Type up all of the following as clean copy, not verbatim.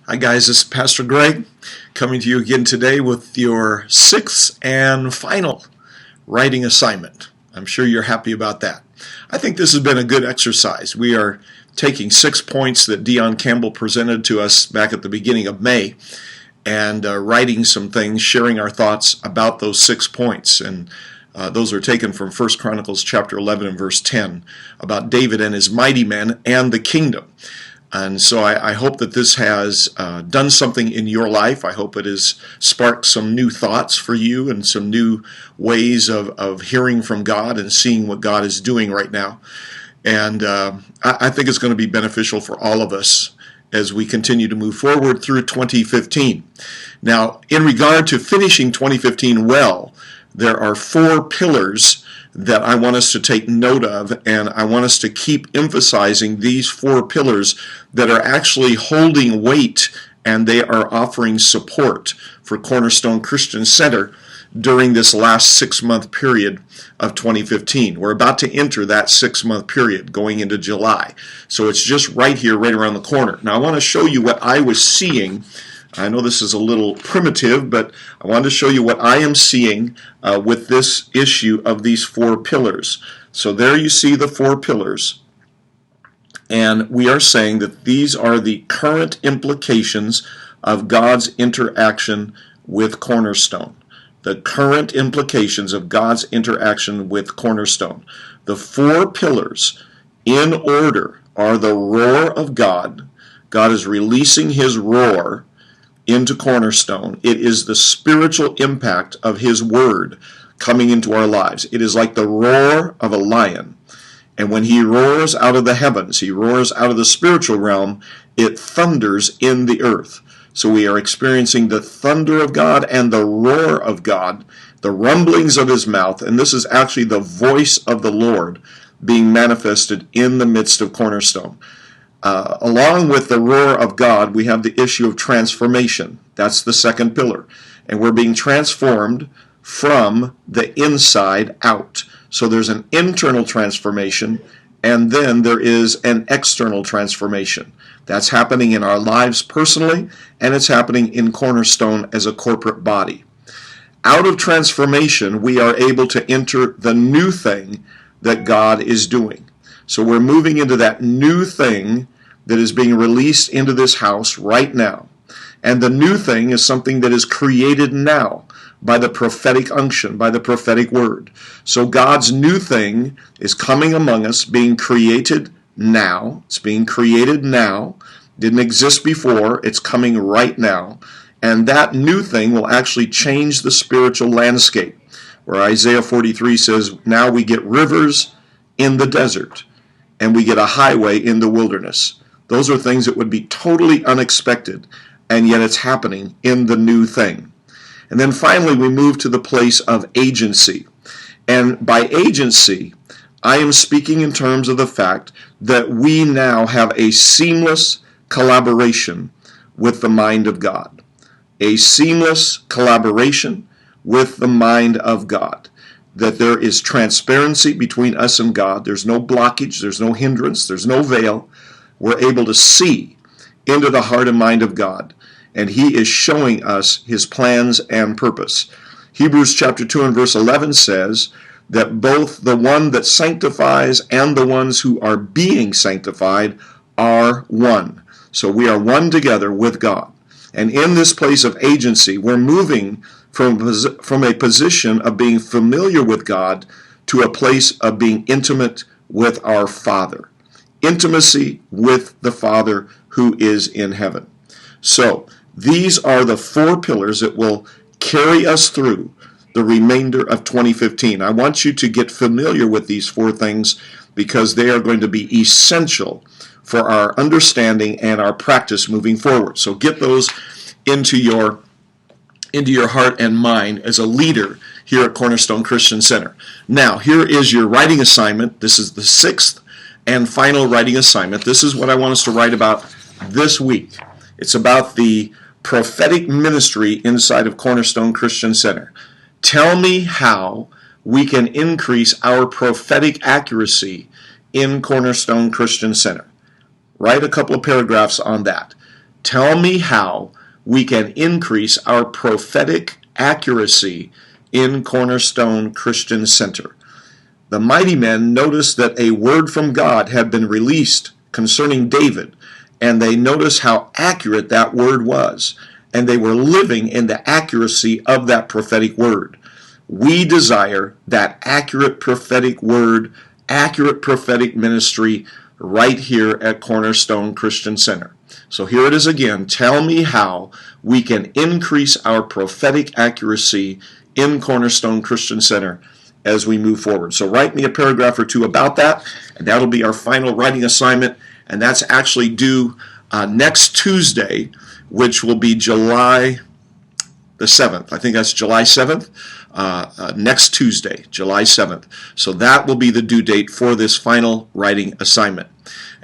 Hi guys, this is Pastor Greg coming to you again today with your sixth and final writing assignment. I'm sure you're happy about that. I think this has been a good exercise. We are taking 6 points that Dion Campbell presented to us back at the beginning of May and writing some things, sharing our thoughts about those 6 points. And those are taken from 1 Chronicles chapter 11 and verse 10 about David and his mighty men and the kingdom. And so I hope that this has done something in your life. I hope it has sparked some new thoughts for you and some new ways of hearing from God and seeing what God is doing right now. And I think it's going to be beneficial for all of us as we continue to move forward through 2015. Now, in regard to finishing 2015 well, there are 4 pillars that I want us to take note of, and I want us to keep emphasizing these 4 pillars that are actually holding weight and they are offering support for Cornerstone Christian Center during this last 6-month period of 2015. We're about to enter that 6-month period going into July. So it's just right here, right around the corner. Now I want to show you what I was seeing. I know this is a little primitive, but I wanted to show you what I am seeing with this issue of these 4 pillars. So there you see the 4 pillars. And we are saying that these are the current implications of God's interaction with Cornerstone. The current implications of God's interaction with Cornerstone. The 4 pillars in order are the roar of God. God is releasing his roar into Cornerstone. It is the spiritual impact of his word coming into our lives. It is like the roar of a lion. And when he roars out of the heavens, he roars out of the spiritual realm, it thunders in the earth. So we are experiencing the thunder of God and the roar of God, the rumblings of his mouth, and this is actually the voice of the Lord being manifested in the midst of Cornerstone. Along with the roar of God, we have the issue of transformation. That's the 2nd pillar. And we're being transformed from the inside out. So there's an internal transformation, and then there is an external transformation. That's happening in our lives personally, and it's happening in Cornerstone as a corporate body. Out of transformation, we are able to enter the new thing that God is doing. So we're moving into that new thing that is being released into this house right now. And the new thing is something that is created now by the prophetic unction, by the prophetic word. So God's new thing is coming among us, being created now. It's being created now. Didn't exist before. It's coming right now. And that new thing will actually change the spiritual landscape. Where Isaiah 43 says, now we get rivers in the desert, and we get a highway in the wilderness. Those are things that would be totally unexpected, and yet it's happening in the new thing. And then finally, we move to the place of agency. And by agency, I am speaking in terms of the fact that we now have a seamless collaboration with the mind of God. A seamless collaboration with the mind of God. That there is transparency between us and God. There's no blockage, there's no hindrance, there's no veil. We're able to see into the heart and mind of God. And he is showing us his plans and purpose. Hebrews chapter 2 and verse 11 says that both the one that sanctifies and the ones who are being sanctified are one. So we are one together with God. And in this place of agency, we're moving from a position of being familiar with God to a place of being intimate with our Father. Intimacy with the Father who is in heaven. So, these are the 4 pillars that will carry us through the remainder of 2015. I want you to get familiar with these 4 things because they are going to be essential for our understanding and our practice moving forward. So get those into your heart and mind as a leader here at Cornerstone Christian Center. Now, here is your writing assignment. This is the 6th and final writing assignment. This is what I want us to write about this week. It's about the prophetic ministry inside of Cornerstone Christian Center. Tell me how we can increase our prophetic accuracy in Cornerstone Christian Center. Write a couple of paragraphs on that. Tell me how we can increase our prophetic accuracy in Cornerstone Christian Center. The mighty men noticed that a word from God had been released concerning David, and they noticed how accurate that word was, and they were living in the accuracy of that prophetic word. We desire that accurate prophetic word, accurate prophetic ministry right here at Cornerstone Christian Center. So here it is again. Tell me how we can increase our prophetic accuracy in Cornerstone Christian Center as we move forward. So write me a paragraph or two about that, and that'll be our final writing assignment, and that's actually due next Tuesday, which will be July the 7th. I think that's July 7th. Next Tuesday, July 7th. So that will be the due date for this final writing assignment.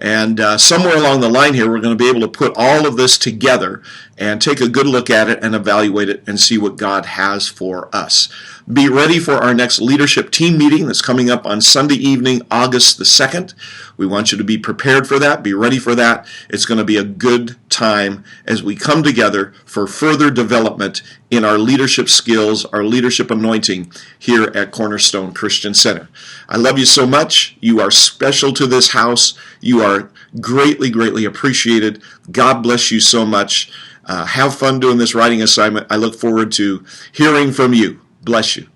And somewhere along the line here, we're going to be able to put all of this together and take a good look at it and evaluate it and see what God has for us. Be ready for our next leadership team meeting that's coming up on Sunday evening, August the 2nd. We want you to be prepared for that. Be ready for that. It's going to be a good time as we come together for further development in our leadership skills, our leadership anointing here at Cornerstone Christian Center. I love you so much. You are special to this house. You are greatly, greatly appreciated. God bless you so much. Have fun doing this writing assignment. I look forward to hearing from you. Bless you.